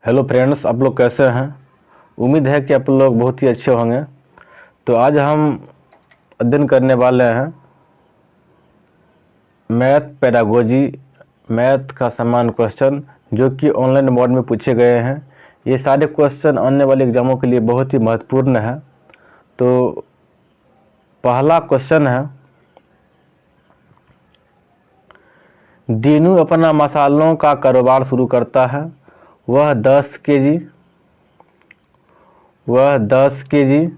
Hello friends, आप लोग कैसे हैं। उम्मीद है कि आप लोग बहुत ही अच्छे होंगे। तो आज हम अध्ययन करने वाले हैं मैथ पेडागोजी, मैथ का समान क्वेश्चन जो कि ऑनलाइन मोड में पूछे गए हैं। ये सारे क्वेश्चन आने वाले एग्जामों के लिए बहुत ही महत्वपूर्ण है। तो पहला क्वेश्चन है, दीनू अपना मसालों का कारोबार शुरू करता है। वह 10 केजी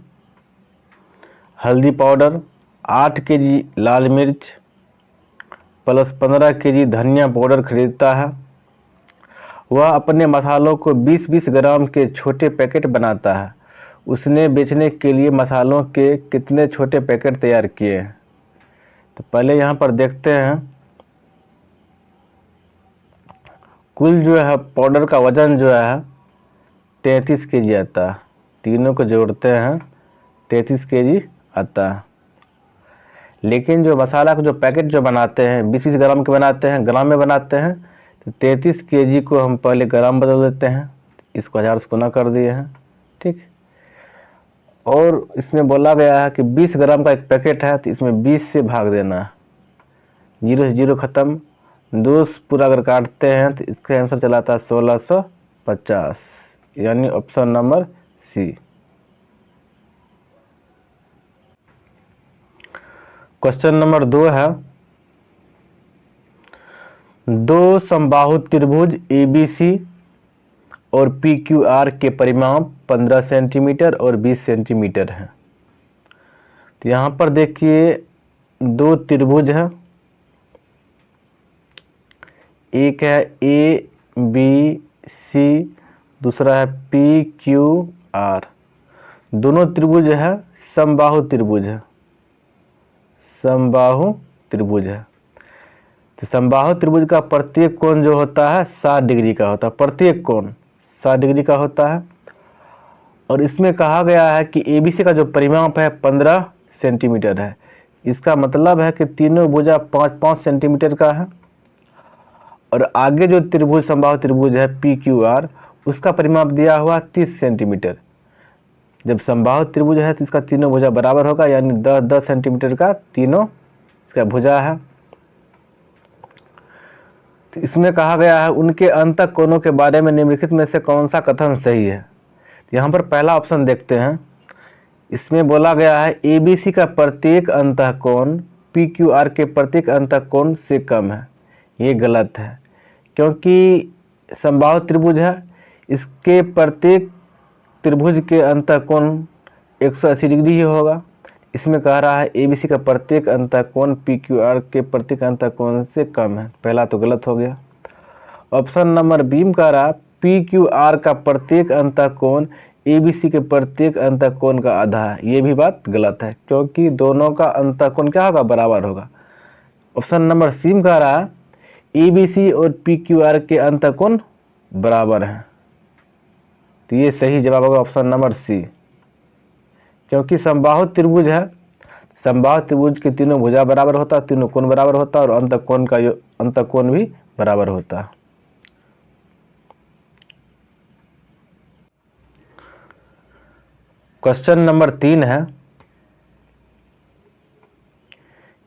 हल्दी पाउडर, 8 केजी लाल मिर्च प्लस 15 केजी धनिया पाउडर खरीदता है। वह अपने मसालों को 20-20 ग्राम के छोटे पैकेट बनाता है। उसने बेचने के लिए मसालों के कितने छोटे पैकेट तैयार किए हैं। तो पहले यहाँ पर देखते हैं, कुल जो है पाउडर का वज़न जो है 33 केजी आता है। तीनों को जोड़ते हैं 33 केजी आता है। लेकिन जो मसाला का जो पैकेट जो बनाते हैं 20-20 ग्राम के बनाते हैं, ग्राम में बनाते हैं। तो 33 केजी को हम पहले ग्राम बदल देते हैं, इसको 1000 से गुना कर दिए हैं। ठीक। और इसमें बोला गया है कि 20 ग्राम का एक पैकेट है, तो इसमें 20 से भाग देना है। 0 से 0 ख़त्म, 2 पूरा अगर काटते हैं तो इसका आंसर चलाता है 1650, यानी option number C. Question number 2 है, दो समबाहु त्रिभुज ABC और PQR के परिमाप 15 सेंटीमीटर और 20 सेंटीमीटर है। तो यहाँ पर देखिए दो त्रिभुज है, एक है ABC, दूसरा है PQR। दोनों त्रिभुज है समबाहु त्रिभुज है, समबाहु त्रिभुज है। तो समबाहु त्रिभुज का प्रत्येक कोण जो होता है 60 डिग्री का होता है, प्रत्येक कोण 60 डिग्री का होता है। और इसमें कहा गया है कि ABC का जो परिमाप है 15 सेंटीमीटर है। इसका मतलब है कि तीनों भुजा 5-5 सेंटीमीटर का है। और आगे जो त्रिभुज समबाहु त्रिभुज है PQR, उसका परिमाप दिया हुआ 30 सेंटीमीटर। जब समबाहु त्रिभुज है तो इसका तीनों भुजा बराबर होगा, यानी 10-10 सेंटीमीटर का तीनों इसका भुजा है। तो इसमें कहा गया है उनके अंतः कोणों के बारे में निम्नलिखित में से कौन सा कथन सही है। यहाँ पर पहला ऑप्शन देखते हैं। इसमें बोला गया है ABC का प्रत्येक अंतः कोण PQR के प्रत्येक अंतः कोण से कम है। ये गलत है, क्योंकि समबाहु त्रिभुज है, इसके प्रत्येक त्रिभुज के अंतः कोण 180 डिग्री ही होगा। इसमें कह रहा है ABC का प्रत्येक अंतः कोण PQR के प्रत्येक अंतः कोण से कम है। पहला तो गलत हो गया। ऑप्शन नंबर बी में कह रहा है PQR का प्रत्येक अंतः कोण ABC के प्रत्येक अंतः कोण का आधा है। ये भी बात गलत है, क्योंकि दोनों का अंतः कोण क्या होगा, बराबर होगा। ऑप्शन नंबर सी में कह रहा है ABC और PQR के अंतः कोण बराबर हैं। तो ये सही जवाब होगा ऑप्शन नंबर सी, क्योंकि समबाहु त्रिभुज है, समबाहु त्रिभुज के तीनों भुजा बराबर होता है, तीनों कोण बराबर होता है, और अंतः कोण भी बराबर होता है। क्वेश्चन नंबर 3 है।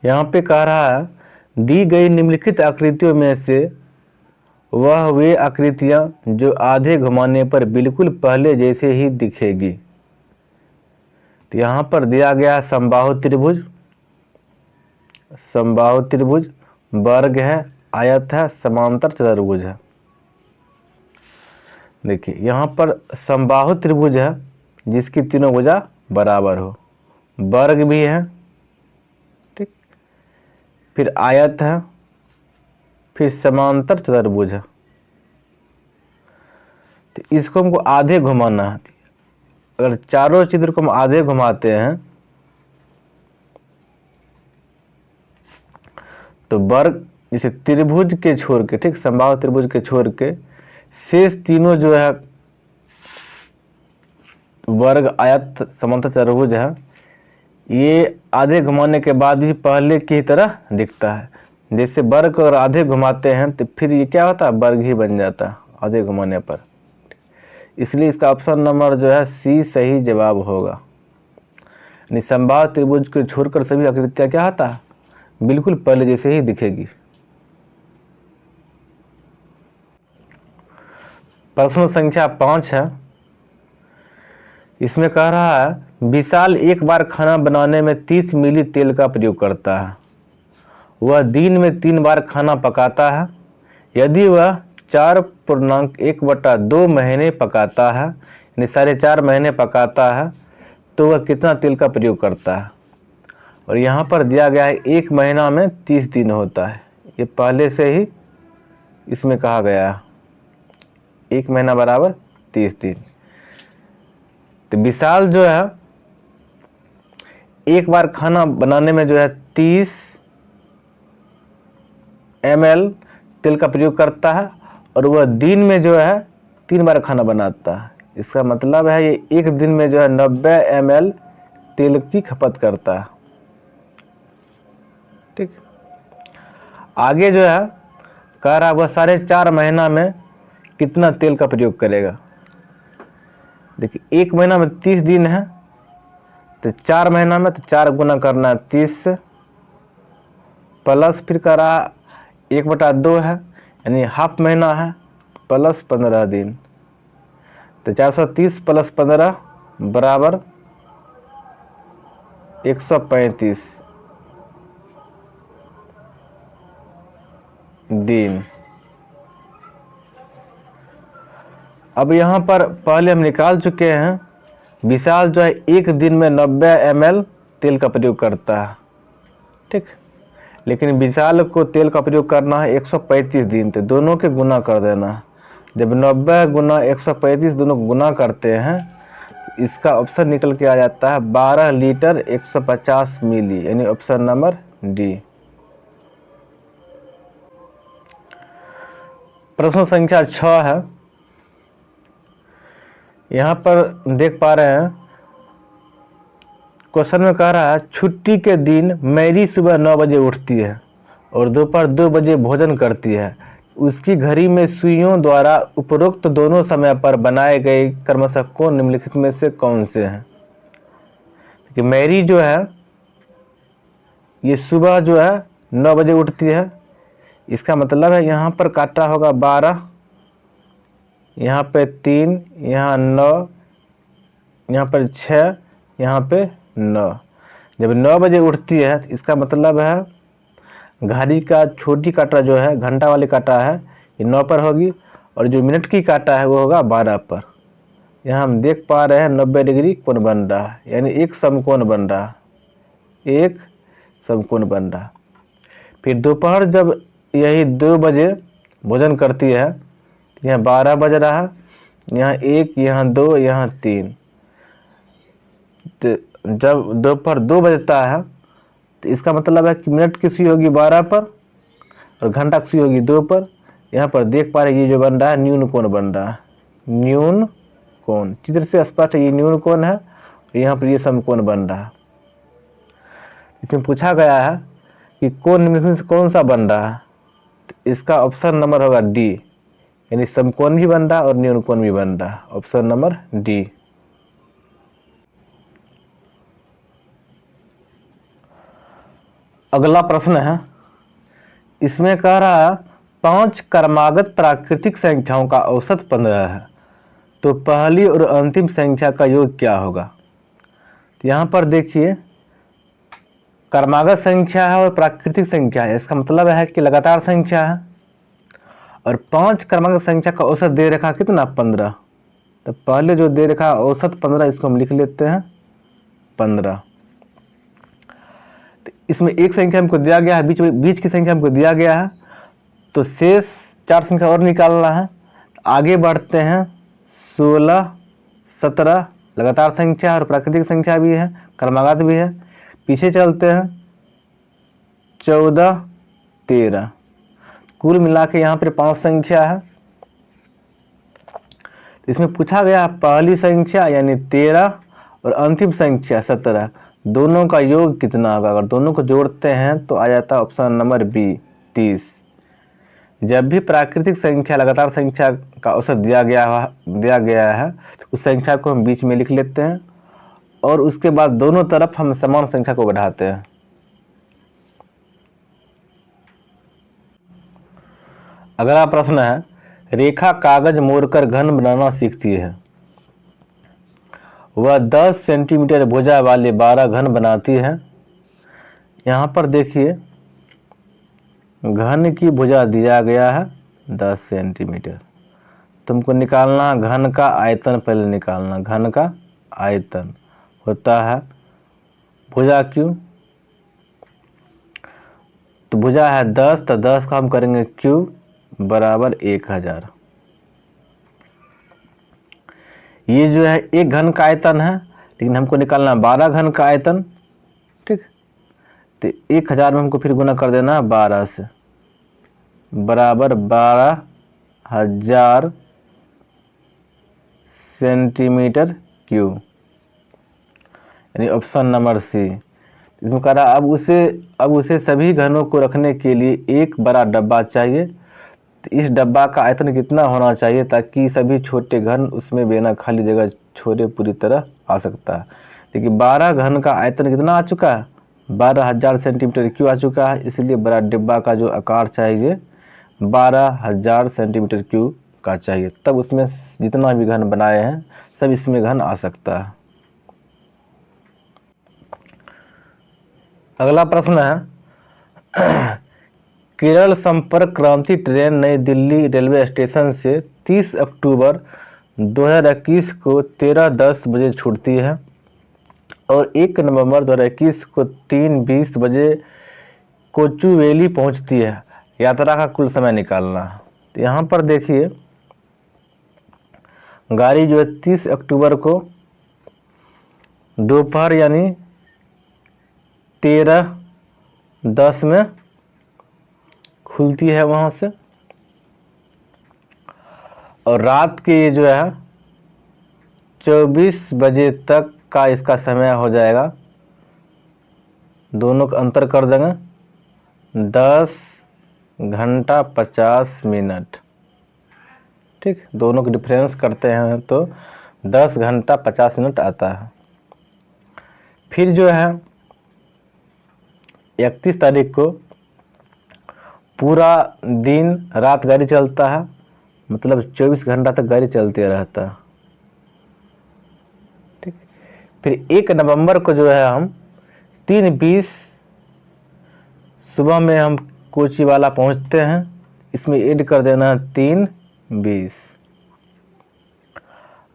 यहाँ पे कह रहा है दी गई निम्नलिखित आकृतियों में से वह वे आकृतियां जो आधे घुमाने पर बिल्कुल पहले जैसे ही दिखेगी। तो यहाँ पर दिया गया समबाहु त्रिभुज, समबाहु त्रिभुज, वर्ग है, आयत है, समांतर चतुर्भुज है। देखिए यहाँ पर समबाहु त्रिभुज है जिसकी तीनों भुजा बराबर हो, वर्ग भी है, ठीक, फिर आयत है, फिर समांतर चतुर्भुज है। तो इसको हमको आधे घुमाना है। अगर चारों चित्र को हम आधे घुमाते हैं तो वर्ग, जैसे त्रिभुज के छोड़ के, ठीक, समबाहु त्रिभुज के छोड़ के शेष तीनों जो है वर्ग, आयत, समांतर चतुर्भुज है, ये आधे घुमाने के बाद भी पहले की तरह दिखता है। जैसे वर्ग और आधे घुमाते हैं तो फिर ये क्या होता है, वर्ग ही बन जाता है आधे घुमाने पर। इसलिए इसका ऑप्शन नंबर जो है सी सही जवाब होगा। यानी समबाहु त्रिभुज को छोड़कर सभी आकृतियाँ क्या होता है, बिल्कुल पहले जैसे ही दिखेगी। प्रश्न संख्या 5 है। इसमें कह रहा है विशाल एक बार खाना बनाने में 30 मिली तेल का प्रयोग करता है। वह दिन में 3 बार खाना पकाता है। यदि वह 4.1/2 महीने पकाता है, यानी 4.5 महीने पकाता है, तो वह कितना तेल का प्रयोग करता है। और यहाँ पर दिया गया है 1 महीना में 30 दिन होता है। ये पहले से ही इसमें कहा गया है 1 महीना बराबर 30 दिन। तो विशाल जो है एक बार खाना बनाने में जो है 30 ml तेल का प्रयोग करता है और वह दिन में जो है 3 बार खाना बनाता है। इसका मतलब है ये एक दिन में जो है 90 ml तेल की खपत करता है। ठीक, आगे जो है कह रहा है वह 4.5 महीना में कितना तेल का प्रयोग करेगा। देखिए 1 महीना में 30 दिन है, तो 4 महीना में तो 4 गुना करना है 30 से, प्लस फिर कह रहा 1/2 है, यानी हाफ महीना है, प्लस 15 दिन, तो 430 प्लस 15 बराबर 135 दिन। अब यहाँ पर पहले हम निकाल चुके हैं विशाल जो है एक दिन में 90 ml तेल का प्रयोग करता है। ठीक, लेकिन विशाल को तेल का प्रयोग करना है 135 दिन, तो दोनों के गुना कर देना है। जब 90 गुना 135 दोनों को गुना करते हैं, इसका ऑप्शन निकल के आ जाता है 12 लीटर 150 मिली, यानी ऑप्शन नंबर डी। प्रश्न संख्या 6 है। यहाँ पर देख पा रहे हैं क्वेश्चन में कह रहा है छुट्टी के दिन मैरी सुबह 9 बजे उठती है और दोपहर 2 बजे भोजन करती है। उसकी घड़ी में सुइयों द्वारा उपरोक्त दोनों समय पर बनाए गए क्रमशः कौन निम्नलिखित में से कौन से हैं। कि मैरी जो है ये सुबह जो है 9 बजे उठती है, इसका मतलब है यहाँ पर काटा होगा 12, यहाँ पे 3, यहाँ 9, यहाँ पर 6, यहाँ पे 9। जब 9 बजे उठती है तो इसका मतलब है घड़ी का छोटी काटा जो है घंटा वाली काटा है ये 9 पर होगी, और जो मिनट की काटा है वो होगा 12 पर। यहाँ हम देख पा रहे हैं 90 डिग्री कोण बन रहा है, यानी एक समकोण बन रहा है, एक समकोण बन रहा है। फिर दोपहर जब यही 2 बजे भोजन करती है, यहाँ 12 बज रहा है, यहाँ 1, यहाँ 2, यहाँ 3। तो जब दोपहर 2 बजता है तो इसका मतलब है कि मिनट की सुई होगी 12 पर और घंटा की सुई होगी 2 पर। यहाँ पर देख पा रहे हैं ये जो बन रहा है न्यून कोण बन रहा है, न्यून कोण। चित्र से स्पष्ट ये न्यून कोण है और यहाँ पर ये समकोण बन रहा है। इसमें पूछा गया है कि कोण निम्नलिखित से कौन सा बन रहा है, तो इसका ऑप्शन नंबर होगा डी, यानी समकोण भी बन रहा है और न्यून कोण भी बन रहा है, ऑप्शन नंबर डी। अगला प्रश्न है, इसमें कह रहा है 5 क्रमागत प्राकृतिक संख्याओं का औसत 15 है, तो पहली और अंतिम संख्या का योग क्या होगा। तो यहाँ पर देखिए क्रमागत संख्या है और प्राकृतिक संख्या है, इसका मतलब है कि लगातार संख्या है, और 5 क्रमागत संख्या का औसत दे रखा कितना 15। तो पहले जो दे रखा औसत 15, इसको हम लिख लेते हैं 15। तो इसमें एक संख्या हमको दिया गया है, बीच की संख्या हमको दिया गया है, तो शेष 4 संख्या और निकालना है। आगे बढ़ते हैं 16, 17 लगातार संख्या और प्राकृतिक संख्या भी है, क्रमागत भी है। पीछे चलते हैं 14, 13, कुल मिला के यहाँ पर 5 संख्या है। इसमें पूछा गया पहली संख्या यानी 13 और अंतिम संख्या 17, दोनों का योग कितना होगा। अगर दोनों को जोड़ते हैं तो आ जाता है ऑप्शन नंबर बी 30। जब भी प्राकृतिक संख्या लगातार संख्या का औसत दिया गया है तो उस संख्या को हम बीच में लिख लेते हैं और उसके बाद दोनों तरफ हम समान संख्या को बढ़ाते हैं। अगला प्रश्न है, रेखा कागज मोड़कर घन बनाना सीखती है। वह 10 सेंटीमीटर भुजा वाले 12 घन बनाती है। यहाँ पर देखिए घन की भुजा दिया गया है 10 सेंटीमीटर। तुमको निकालना घन का आयतन, पहले निकालना घन का आयतन होता है भुजा क्यू। तो भुजा है 10, तो 10 का हम करेंगे क्यू बराबर 1000। ये जो है एक घन का आयतन है, लेकिन हमको निकालना 12 घन का आयतन। ठीक, तो 1000 में हमको फिर गुना कर देना 12 से, बराबर 12,000 सेंटीमीटर क्यूब, यानी ऑप्शन नंबर सी। इसमें कह रहा अब उसे सभी घनों को रखने के लिए एक बड़ा डब्बा चाहिए। तो इस डब्बा का आयतन कितना होना चाहिए ताकि सभी छोटे घन उसमें बिना खाली जगह छोड़े पूरी तरह आ सकता है। देखिए 12 घन का आयतन कितना आ चुका है, 12,000 सेंटीमीटर क्यूब आ चुका है, इसलिए बड़ा डिब्बा का जो आकार चाहिए 12,000 सेंटीमीटर क्यूब का चाहिए। तब उसमें जितना भी घन बनाए हैं सब इसमें घन आ सकता है। अगला प्रश्न है, केरल संपर्क क्रांति ट्रेन नई दिल्ली रेलवे स्टेशन से 30 अक्टूबर 2021 को 13:10 बजे छूटती है और 1 नवंबर 2021 को 3:20 बजे कोचुवेली पहुंचती है। यात्रा का कुल समय निकालना है। तो यहाँ पर देखिए गाड़ी जो है 30 अक्टूबर को दोपहर यानी 13:10 में खुलती है वहाँ से, और रात के ये जो है 24 बजे तक का इसका समय हो जाएगा। दोनों का अंतर कर देंगे 10 घंटा 50 मिनट। ठीक, दोनों को डिफरेंस करते हैं तो 10 घंटा 50 मिनट आता है। फिर जो है 31 तारीख को पूरा दिन रात गाड़ी चलता है, मतलब 24 घंटा तक गाड़ी चलते रहता है। ठीक, फिर 1 नवंबर को जो है हम 3:20 सुबह में हम कोचीवाला पहुंचते हैं। इसमें ऐड कर देना 3:20।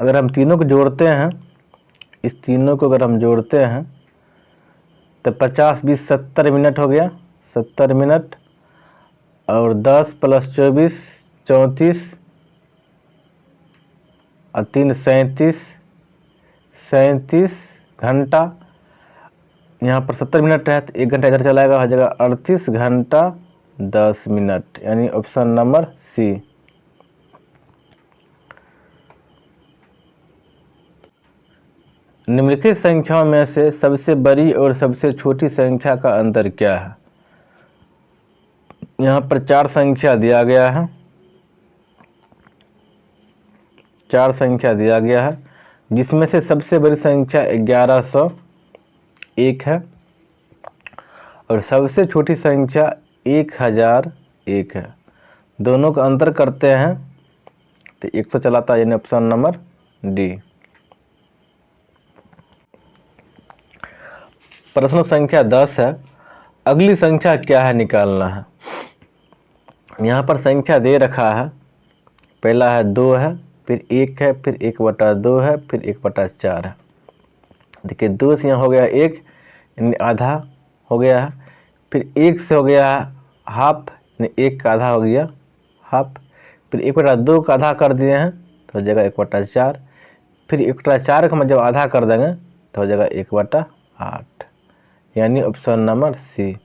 अगर हम तीनों को जोड़ते हैं, इस तीनों को अगर हम जोड़ते हैं तो 50 20 70 मिनट हो गया, 70 मिनट, और 10 + 24 34 और 3 37 घंटा। यहाँ पर 70 मिनट है तो 1 घंटा इधर चलाएगा, हो जाएगा 38 घंटा 10 मिनट, यानी ऑप्शन नंबर सी। निम्नलिखित संख्याओं में से सबसे बड़ी और सबसे छोटी संख्या का अंतर क्या है। यहाँ पर 4 संख्या दिया गया है, 4 संख्या दिया गया है, जिसमें से सबसे बड़ी संख्या 1101 है और सबसे छोटी संख्या 1001 है। दोनों का अंतर करते हैं तो 100 चलाता है, यानी ऑप्शन नंबर डी। प्रश्न संख्या 10 है, अगली संख्या क्या है निकालना है। यहाँ पर संख्या दे रखा है, पहला है 2 है, फिर 1 है, फिर 1/2 है, फिर 1/4 है। देखिए 2 से यहाँ हो गया 1, यानी आधा हो गया है, फिर 1 से हो गया हाफ, यानी 1 का आधा हो गया हाफ, फिर 1/2 का आधा कर दिए हैं तो हो जाएगा 1/4, फिर 1/4 का हम जब आधा कर देंगे तो हो जाएगा 1/8, यानी ऑप्शन नंबर सी।